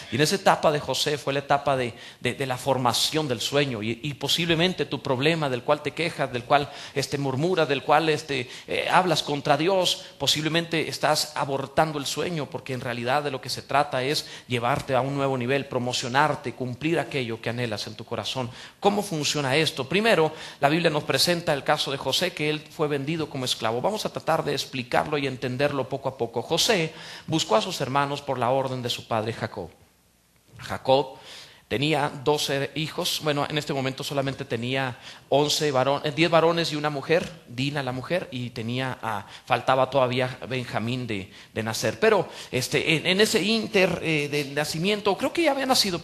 Y en esa etapa de José fue la etapa de la formación del sueño. Y posiblemente tu problema del cual te quejas, del cual murmuras, del cual hablas contra Dios, posiblemente estás abortando el sueño, porque en realidad de lo que se trata es llevarte a un nuevo nivel, promocionarte, cumplir aquello que anhelas en tu corazón. ¿Cómo funciona esto? Primero, la Biblia nos presenta el caso de José, que él fue vendido como esclavo. Vamos a tratar de explicarlo y entenderlo poco a poco. José buscó a sus hermanos por la orden de su padre Jacob. Jacob tenía 12 hijos. Bueno, en este momento solamente tenía 10 varones y una mujer, Dina la mujer, y faltaba todavía Benjamín de nacer. Pero en ese inter del nacimiento, creo que ya había nacido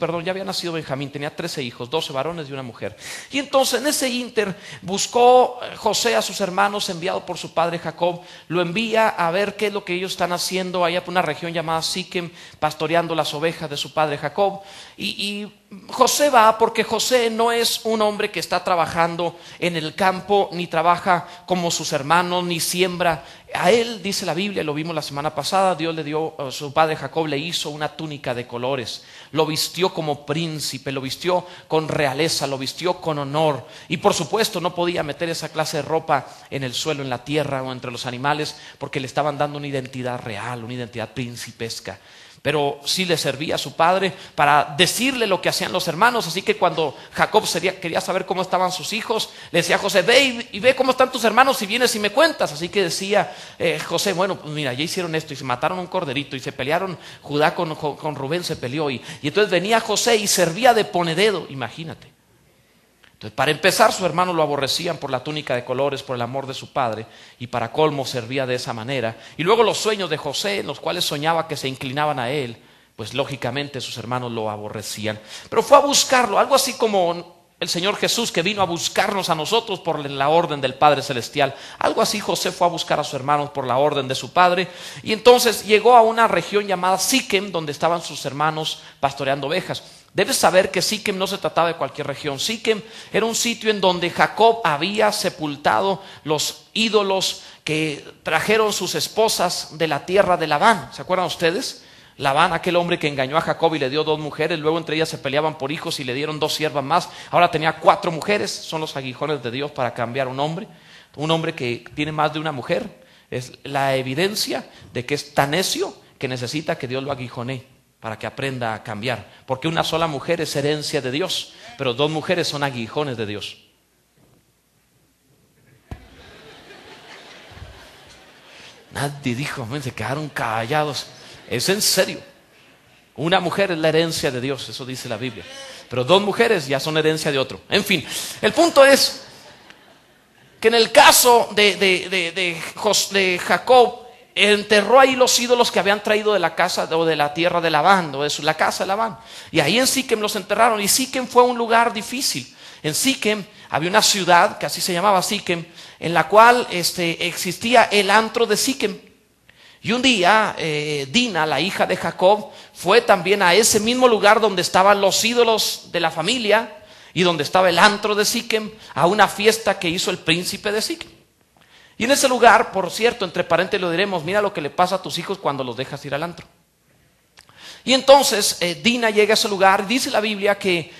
Benjamín, tenía 13 hijos, 12 varones y una mujer. Y entonces en ese inter buscó José a sus hermanos, enviado por su padre Jacob, lo envía a ver qué es lo que ellos están haciendo allá por una región llamada Siquem, pastoreando las ovejas de su padre Jacob. Y José va porque José no es un hombre que está trabajando en el campo, ni trabaja como sus hermanos, ni siembra. A él, dice la Biblia, lo vimos la semana pasada, Dios le dio, su padre Jacob le hizo una túnica de colores, lo vistió como príncipe, lo vistió con realeza, lo vistió con honor. Y por supuesto no podía meter esa clase de ropa en el suelo, en la tierra o entre los animales, porque le estaban dando una identidad real, una identidad principesca. Pero sí le servía a su padre para decirle lo que hacían los hermanos. Así que cuando Jacob quería saber cómo estaban sus hijos, le decía a José: ve y ve cómo están tus hermanos y vienes y me cuentas. Así que decía José: bueno, pues mira, ya hicieron esto y se mataron un corderito y se pelearon, Judá con Rubén se peleó. Y entonces venía José y servía de ponededo, imagínate. Entonces, para empezar, sus hermanos lo aborrecían por la túnica de colores, por el amor de su padre, y para colmo servía de esa manera. Y luego los sueños de José, en los cuales soñaba que se inclinaban a él, pues lógicamente sus hermanos lo aborrecían. Pero fue a buscarlo, algo así como el Señor Jesús, que vino a buscarnos a nosotros por la orden del Padre Celestial. Algo así José fue a buscar a sus hermanos por la orden de su padre. Y entonces llegó a una región llamada Siquem, donde estaban sus hermanos pastoreando ovejas. Debes saber que Siquem no se trataba de cualquier región. Siquem era un sitio en donde Jacob había sepultado los ídolos que trajeron sus esposas de la tierra de Labán. ¿Se acuerdan ustedes? Labán, aquel hombre que engañó a Jacob y le dio 2 mujeres, luego entre ellas se peleaban por hijos y le dieron 2 siervas más. Ahora tenía 4 mujeres, son los aguijones de Dios para cambiar un hombre. Un hombre que tiene más de una mujer es la evidencia de que es tan necio que necesita que Dios lo aguijonee para que aprenda a cambiar. Porque una sola mujer es herencia de Dios, pero 2 mujeres son aguijones de Dios. Nadie dijo, se quedaron callados. Es en serio. Una mujer es la herencia de Dios, eso dice la Biblia. Pero 2 mujeres ya son herencia de otro. En fin, el punto es que en el caso de Jacob, enterró ahí los ídolos que habían traído de la casa o de la tierra de Labán, o de la casa de Labán. Y ahí en Siquem los enterraron. Y Siquem fue un lugar difícil. En Siquem había una ciudad, que así se llamaba Siquem, en la cual existía el antro de Siquem. Y un día Dina, la hija de Jacob, fue también a ese mismo lugar donde estaban los ídolos de la familia y donde estaba el antro de Siquem, a una fiesta que hizo el príncipe de Siquem. Y en ese lugar, por cierto, entre paréntesis lo diremos, mira lo que le pasa a tus hijos cuando los dejas ir al antro. Y entonces Dina llega a ese lugar, dice la Biblia que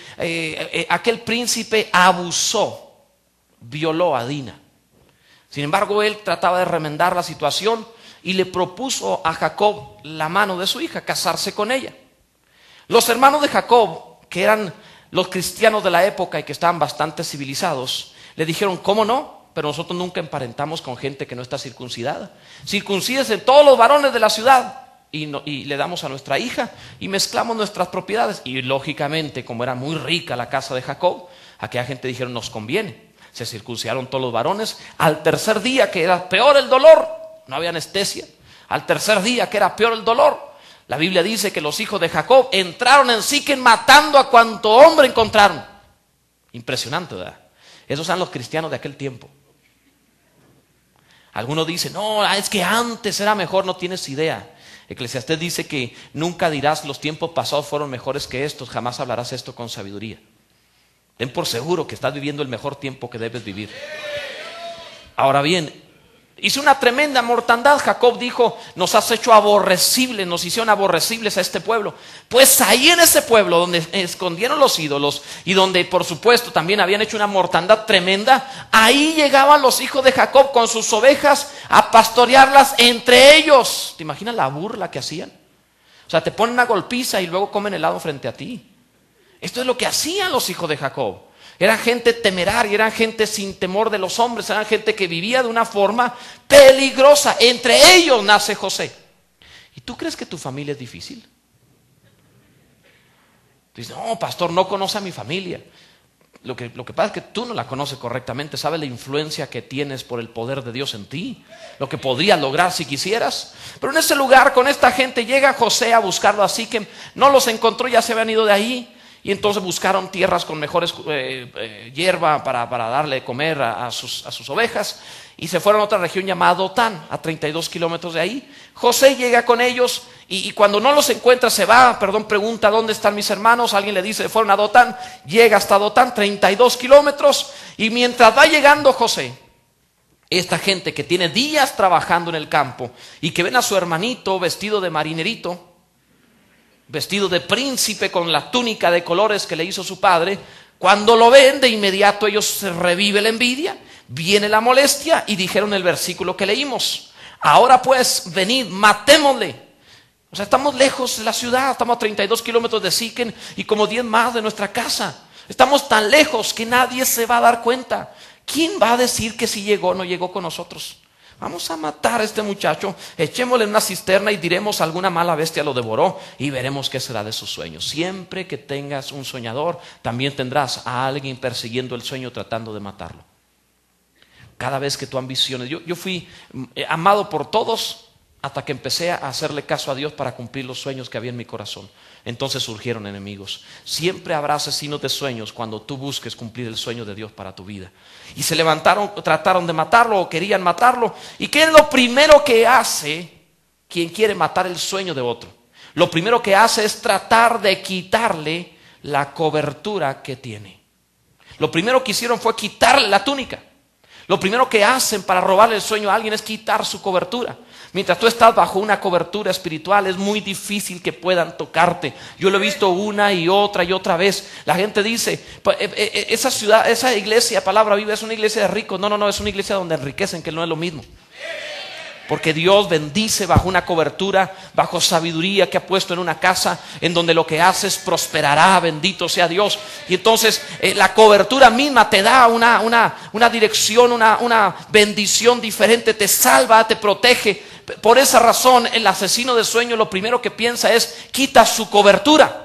aquel príncipe abusó, violó a Dina. Sin embargo, él trataba de remendar la situación y le propuso a Jacob la mano de su hija, casarse con ella. Los hermanos de Jacob, que eran los cristianos de la época y que estaban bastante civilizados, le dijeron: ¿cómo no? Pero nosotros nunca emparentamos con gente que no está circuncidada. Circuncídense todos los varones de la ciudad y le damos a nuestra hija y mezclamos nuestras propiedades. Y lógicamente, como era muy rica la casa de Jacob, aquella gente dijeron: nos conviene. Se circuncidaron todos los varones. Al tercer día, que era peor el dolor, no había anestesia. Al tercer día, que era peor el dolor, la Biblia dice que los hijos de Jacob entraron en Siquem matando a cuanto hombre encontraron. Impresionante, ¿verdad? Esos eran los cristianos de aquel tiempo. Algunos dicen: no, es que antes era mejor. No tienes idea. Eclesiastés dice que nunca dirás los tiempos pasados fueron mejores que estos. Jamás hablarás esto con sabiduría. Ten por seguro que estás viviendo el mejor tiempo que debes vivir. Ahora bien, Hizo una tremenda mortandad. Jacob dijo, nos has hecho aborrecibles, nos hicieron aborrecibles a este pueblo. Pues ahí en ese pueblo donde escondieron los ídolos y donde por supuesto también habían hecho una mortandad tremenda, ahí llegaban los hijos de Jacob con sus ovejas a pastorearlas entre ellos. ¿Te imaginas la burla que hacían? O sea, te ponen una golpiza y luego comen helado frente a ti. Esto es lo que hacían los hijos de Jacob. Eran gente temeraria, eran gente sin temor de los hombres, eran gente que vivía de una forma peligrosa. Entre ellos nace José. ¿Y tú crees que tu familia es difícil? Dices, no, pastor, no conoce a mi familia. Lo que pasa es que tú no la conoces correctamente. Sabes la influencia que tienes por el poder de Dios en ti, lo que podrías lograr si quisieras. Pero en ese lugar, con esta gente, llega José a buscarlo a Siquem. No los encontró, ya se habían ido de ahí. Y entonces buscaron tierras con mejores hierba para darle de comer a sus ovejas. Y se fueron a otra región llamada Dotán, a 32 kilómetros de ahí. José llega con ellos y cuando no los encuentra pregunta ¿dónde están mis hermanos? Alguien le dice, fueron a Dotán. Llega hasta Dotán, 32 kilómetros. Y mientras va llegando José, esta gente que tiene días trabajando en el campo y que ven a su hermanito vestido de marinerito, vestido de príncipe con la túnica de colores que le hizo su padre, cuando lo ven de inmediato ellos se revive la envidia, viene la molestia y dijeron el versículo que leímos, ahora pues venid, matémosle. O sea, estamos lejos de la ciudad, estamos a 32 kilómetros de Siquem y como 10 más de nuestra casa. Estamos tan lejos que nadie se va a dar cuenta. ¿Quién va a decir que si llegó o no llegó con nosotros? Vamos a matar a este muchacho, echémosle en una cisterna y diremos alguna mala bestia lo devoró y veremos qué será de sus sueños. Siempre que tengas un soñador, también tendrás a alguien persiguiendo el sueño tratando de matarlo. Cada vez que tú ambiciones, yo fui amado por todos hasta que empecé a hacerle caso a Dios para cumplir los sueños que había en mi corazón. Entonces surgieron enemigos. Siempre habrá asesinos de sueños cuando tú busques cumplir el sueño de Dios para tu vida. Y se levantaron, trataron de matarlo o querían matarlo. ¿Y qué es lo primero que hace quien quiere matar el sueño de otro? Lo primero que hace es tratar de quitarle la cobertura que tiene. Lo primero que hicieron fue quitarle la túnica. Lo primero que hacen para robarle el sueño a alguien es quitar su cobertura. Mientras tú estás bajo una cobertura espiritual es muy difícil que puedan tocarte. Yo lo he visto una y otra vez. La gente dice, esa ciudad, esa iglesia, Palabra Viva, es una iglesia de ricos. No, es una iglesia donde enriquecen, que no es lo mismo. Porque Dios bendice bajo una cobertura, bajo sabiduría que ha puesto en una casa, en donde lo que haces prosperará, bendito sea Dios. Y entonces la cobertura misma te da una dirección, una bendición diferente, te salva, te protege. Por esa razón el asesino de sueños lo primero que piensa es, quita su cobertura.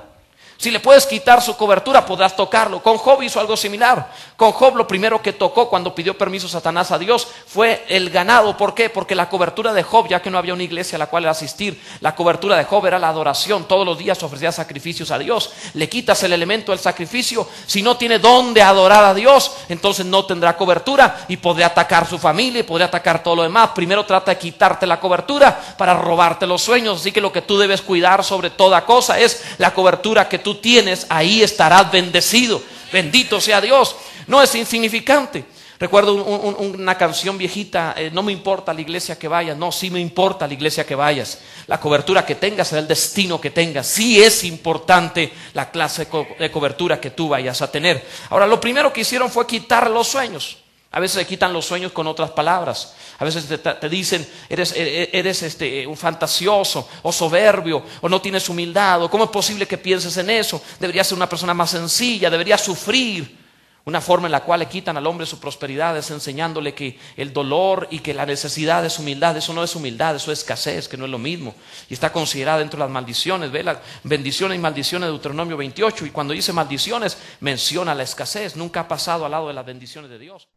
Si le puedes quitar su cobertura, podrás tocarlo. Con Job hizo algo similar. Con Job lo primero que tocó cuando pidió permiso Satanás a Dios fue el ganado. ¿Por qué? Porque la cobertura de Job, ya que no había una iglesia a la cual asistir, la cobertura de Job era la adoración. Todos los días ofrecía sacrificios a Dios. Le quitas el elemento del sacrificio. Si no tiene dónde adorar a Dios, entonces no tendrá cobertura y podría atacar su familia y podría atacar todo lo demás. Primero trata de quitarte la cobertura para robarte los sueños. Así que lo que tú debes cuidar sobre toda cosa es la cobertura que tú tienes, ahí estarás bendecido. Bendito sea Dios. No es insignificante. Recuerdo una canción viejita, no me importa la iglesia que vayas. No, sí me importa la iglesia que vayas. La cobertura que tengas, el destino que tengas. Sí es importante la clase de cobertura que tú vayas a tener. Ahora, lo primero que hicieron fue quitar los sueños. A veces se quitan los sueños con otras palabras. A veces te dicen, eres un fantasioso o soberbio o no tienes humildad. O ¿cómo es posible que pienses en eso? Deberías ser una persona más sencilla, deberías sufrir. Una forma en la cual le quitan al hombre su prosperidad es enseñándole que el dolor y que la necesidad es humildad. Eso no es humildad, eso es escasez, que no es lo mismo. Y está considerada dentro de las maldiciones. Ve las bendiciones y maldiciones de Deuteronomio 28. Y cuando dice maldiciones, menciona la escasez. Nunca ha pasado al lado de las bendiciones de Dios.